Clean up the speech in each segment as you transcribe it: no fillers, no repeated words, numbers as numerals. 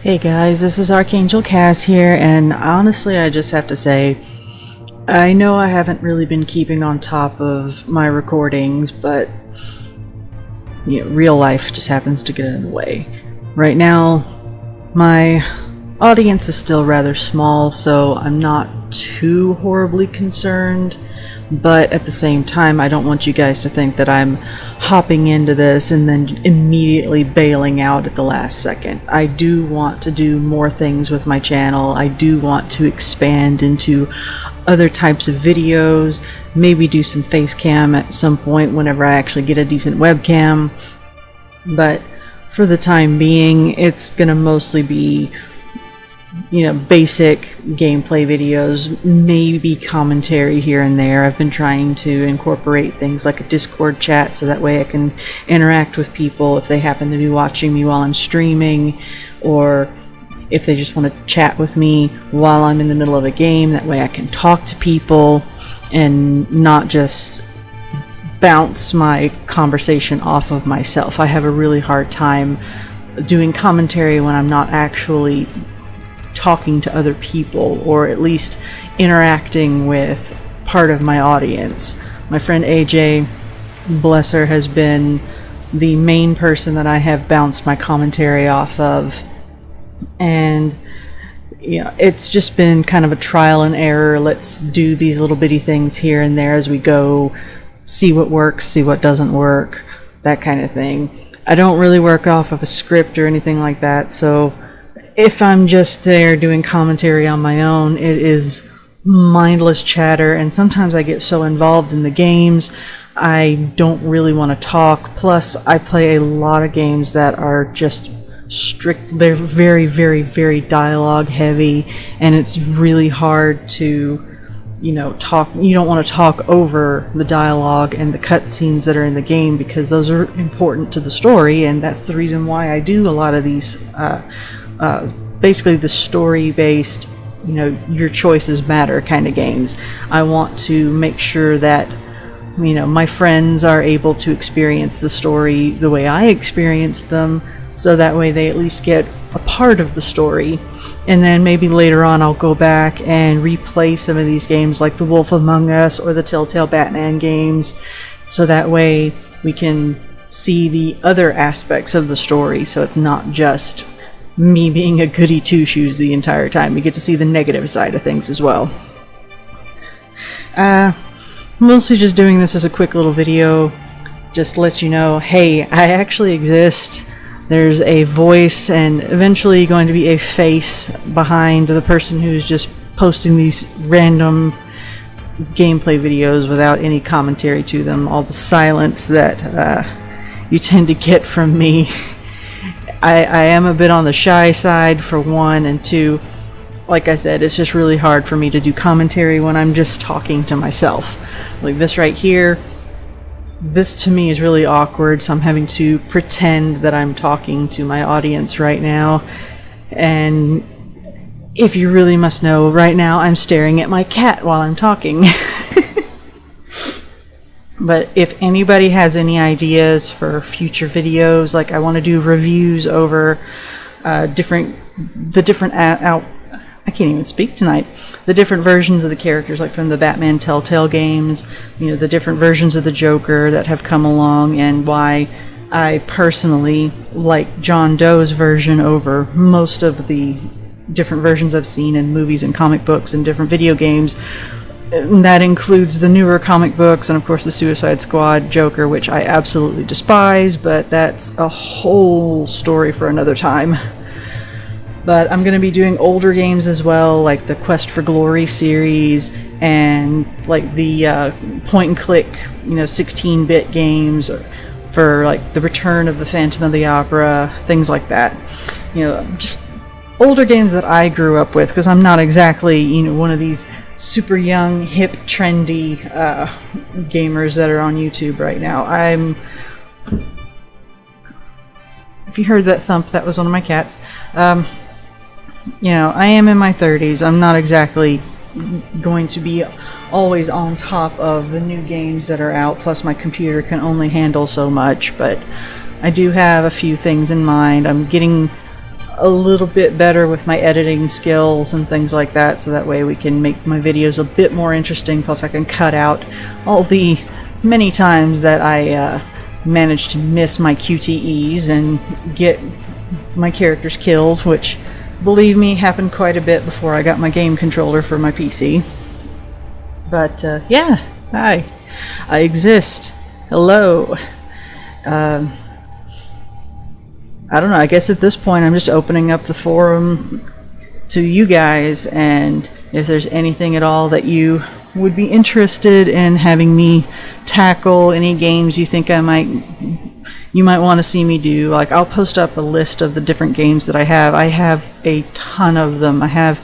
Hey guys, this is ArchangelCas here, and honestly I just have to say, I know I haven't really been keeping on top of my recordings, but real life just happens to get in the way. Right now, my audience is still rather small, so I'm not too horribly concerned, but at the same time I don't want you guys to think that I'm hopping into this and then immediately bailing out at the last second. I do want to do more things with my channel. I do want to expand into other types of videos, maybe do some face cam at some point whenever I actually get a decent webcam, but for the time being it's gonna mostly be basic gameplay videos, maybe commentary here and there. I've been trying to incorporate things like a Discord chat so that way I can interact with people if they happen to be watching me while I'm streaming, or if they just want to chat with me while I'm in the middle of a game. That way I can talk to people and not just bounce my conversation off of myself. I have a really hard time doing commentary when I'm not actually talking to other people, or at least interacting with part of my audience. My friend AJ, bless her, has been the main person that I have bounced my commentary off of, and it's just been kind of a trial and error. Let's do these little bitty things here and there as we go, see what works, see what doesn't work, that kind of thing. I don't really work off of a script or anything like that, so if I'm just there doing commentary on my own, it is mindless chatter, and sometimes I get so involved in the games I don't really want to talk. Plus I play a lot of games that are just they're very, very, very dialogue heavy, and it's really hard to talk. You don't want to talk over the dialogue and the cutscenes that are in the game, because those are important to the story, and that's the reason why I do a lot of these basically the story-based, your choices matter kind of games. I want to make sure that my friends are able to experience the story the way I experienced them, so that way they at least get a part of the story. And then maybe later on I'll go back and replay some of these games like The Wolf Among Us or the Telltale Batman games, so that way we can see the other aspects of the story, so it's not just me being a goody two-shoes the entire time. We get to see the negative side of things as well. Mostly just doing this as a quick little video, just to let you know, hey, I actually exist. There's a voice and eventually going to be a face behind the person who's just posting these random gameplay videos without any commentary to them. All the silence that you tend to get from me. I am a bit on the shy side, for one, and two, like I said, it's just really hard for me to do commentary when I'm just talking to myself. Like this right here, this to me is really awkward, so I'm having to pretend that I'm talking to my audience right now. And if you really must know, right now I'm staring at my cat while I'm talking. But if anybody has any ideas for future videos, like I want to do reviews over I can't even speak tonight. The different versions of the characters, like from the Batman Telltale games, the different versions of the Joker that have come along, and why I personally like John Doe's version over most of the different versions I've seen in movies and comic books and different video games. That includes the newer comic books and of course the Suicide Squad Joker, which I absolutely despise, but that's a whole story for another time. But I'm going to be doing older games as well, like the Quest for Glory series, and like the point and click 16-bit games, for like the Return of the Phantom of the Opera, things like that. Just older games that I grew up with, because I'm not exactly one of these super young, hip, trendy gamers that are on YouTube right now. If you heard that thump, that was one of my cats. I am in my 30s. I'm not exactly going to be always on top of the new games that are out, plus my computer can only handle so much, but I do have a few things in mind. I'm getting a little bit better with my editing skills and things like that, so that way we can make my videos a bit more interesting, plus I can cut out all the many times that I managed to miss my QTEs and get my characters killed, which, believe me, happened quite a bit before I got my game controller for my PC. But yeah, hi, I exist. Hello. I don't know, I guess at this point I'm just opening up the forum to you guys, and if there's anything at all that you would be interested in having me tackle, any games you think you might want to see me do, like I'll post up a list of the different games that I have. I have a ton of them. I have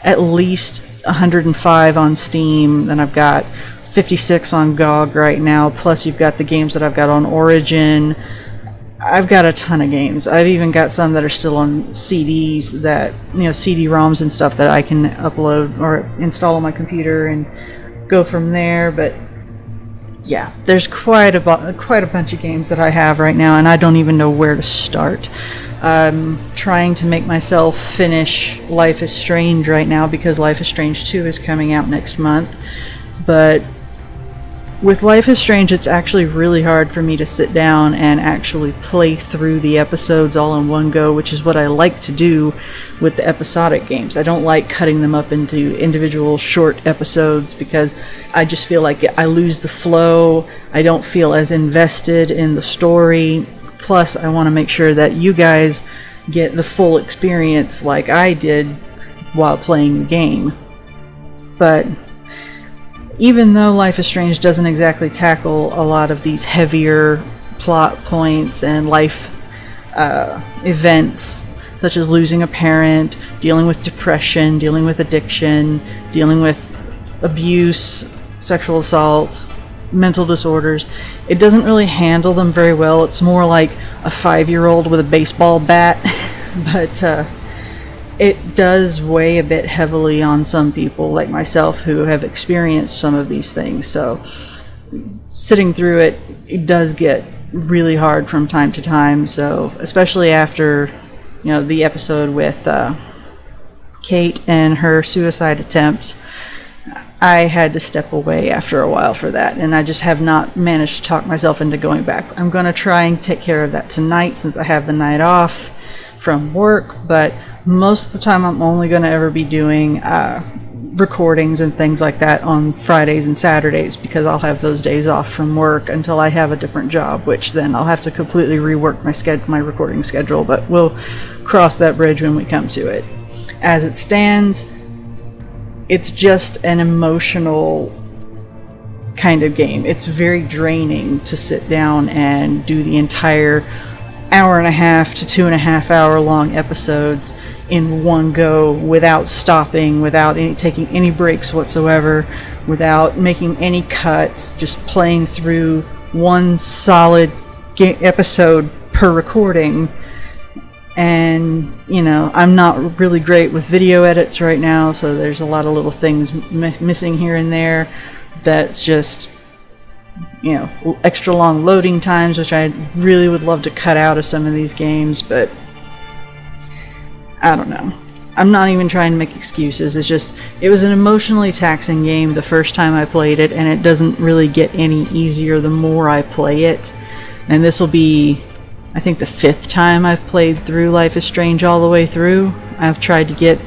at least 105 on Steam, and I've got 56 on GOG right now, plus you've got the games that I've got on Origin. I've got a ton of games. I've even got some that are still on CDs that, CD-ROMs and stuff that I can upload or install on my computer and go from there. But yeah, there's quite a bunch of games that I have right now, and I don't even know where to start. I'm trying to make myself finish Life is Strange right now because Life is Strange 2 is coming out next month. But with Life is Strange, it's actually really hard for me to sit down and actually play through the episodes all in one go, which is what I like to do with the episodic games. I don't like cutting them up into individual short episodes because I just feel like I lose the flow. I don't feel as invested in the story. Plus, I want to make sure that you guys get the full experience like I did while playing the game. But even though Life is Strange doesn't exactly tackle a lot of these heavier plot points and life events, such as losing a parent, dealing with depression, dealing with addiction, dealing with abuse, sexual assault, mental disorders, it doesn't really handle them very well. It's more like a 5-year-old with a baseball bat, but it does weigh a bit heavily on some people like myself who have experienced some of these things. So sitting through it, it does get really hard from time to time. So especially after, the episode with Kate and her suicide attempt, I had to step away after a while for that, and I just have not managed to talk myself into going back. I'm going to try and take care of that tonight since I have the night off from work, but most of the time I'm only going to ever be doing recordings and things like that on Fridays and Saturdays because I'll have those days off from work until I have a different job, which then I'll have to completely rework my recording schedule, but we'll cross that bridge when we come to it. As it stands, it's just an emotional kind of game. It's very draining to sit down and do the entire hour and a half to 2.5 hour long episodes in one go without stopping, without taking any breaks whatsoever, without making any cuts, just playing through one solid episode per recording. And I'm not really great with video edits right now, so there's a lot of little things missing here and there. That's just extra long loading times, which I really would love to cut out of some of these games, but I don't know. I'm not even trying to make excuses. It's just, it was an emotionally taxing game the first time I played it, and it doesn't really get any easier the more I play it. And this will be, I think, the 5th time I've played through Life is Strange all the way through. I've tried to get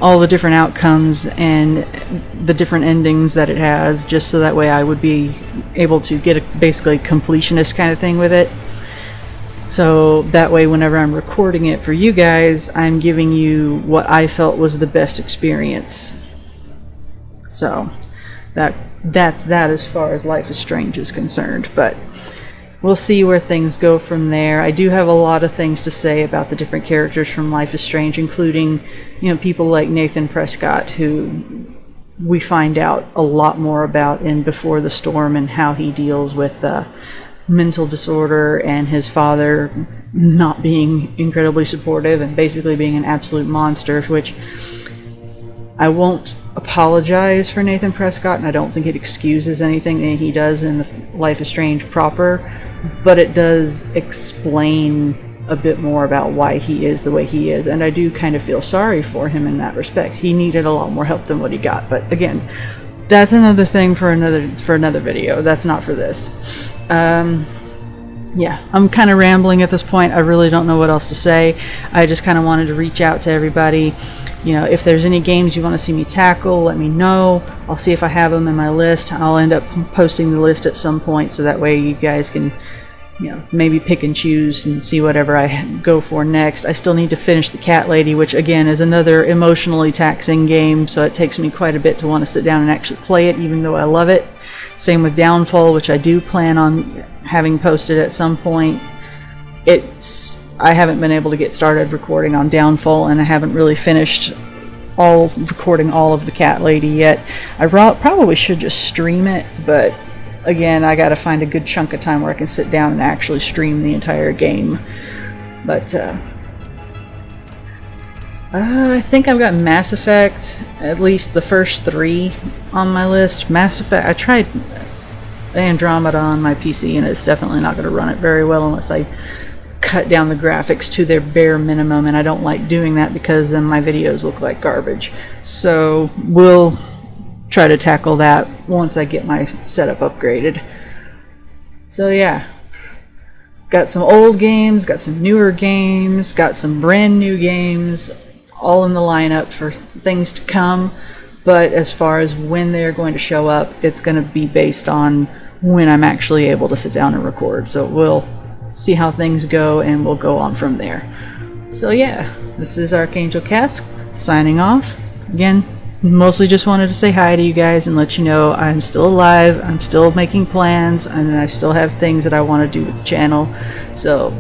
all the different outcomes and the different endings that it has, just so that way I would be able to get a basically completionist kind of thing with it. So that way whenever I'm recording it for you guys, I'm giving you what I felt was the best experience. So that's that as far as Life is Strange is concerned, but we'll see where things go from there. I do have a lot of things to say about the different characters from Life is Strange, including, people like Nathan Prescott, who we find out a lot more about in Before the Storm and how he deals with mental disorder and his father not being incredibly supportive and basically being an absolute monster, which I won't apologize for Nathan Prescott, and I don't think it excuses anything that he does in the Life is Strange proper, but it does explain a bit more about why he is the way he is, and I do kind of feel sorry for him in that respect. He needed a lot more help than what he got, but again, that's another thing for another video. That's not for this. Yeah, I'm kind of rambling at this point. I really don't know what else to say. I just kind of wanted to reach out to everybody. You know, if there's any games you want to see me tackle, let me know. I'll see if I have them in my list. I'll end up posting the list at some point, so that way you guys can, you know, maybe pick and choose and see whatever I go for next. I still need to finish the Cat Lady, which again is another emotionally taxing game, so it takes me quite a bit to want to sit down and actually play it, even though I love it. Same with Downfall, which I do plan on having posted at some point. I haven't been able to get started recording on Downfall, and I haven't really finished recording all of the Cat Lady yet. I probably should just stream it, but again, I gotta find a good chunk of time where I can sit down and actually stream the entire game. But I think I've got Mass Effect, at least the first 3 on my list. Mass Effect, I tried Andromeda on my PC, and it's definitely not going to run it very well unless I cut down the graphics to their bare minimum, and I don't like doing that because then my videos look like garbage. So we'll try to tackle that once I get my setup upgraded. So yeah, got some old games, got some newer games, got some brand new games, all in the lineup for things to come. But as far as when they're going to show up, it's going to be based on when I'm actually able to sit down and record. So we'll see how things go, and we'll go on from there. So yeah, this is ArchangelCas signing off. Again, mostly just wanted to say hi to you guys and let you know I'm still alive, I'm still making plans, and I still have things that I want to do with the channel. So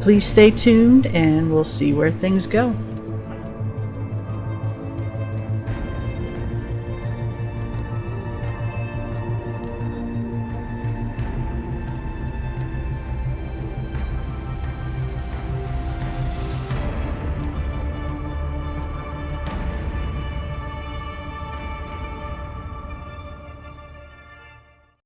please stay tuned, and we'll see where things go.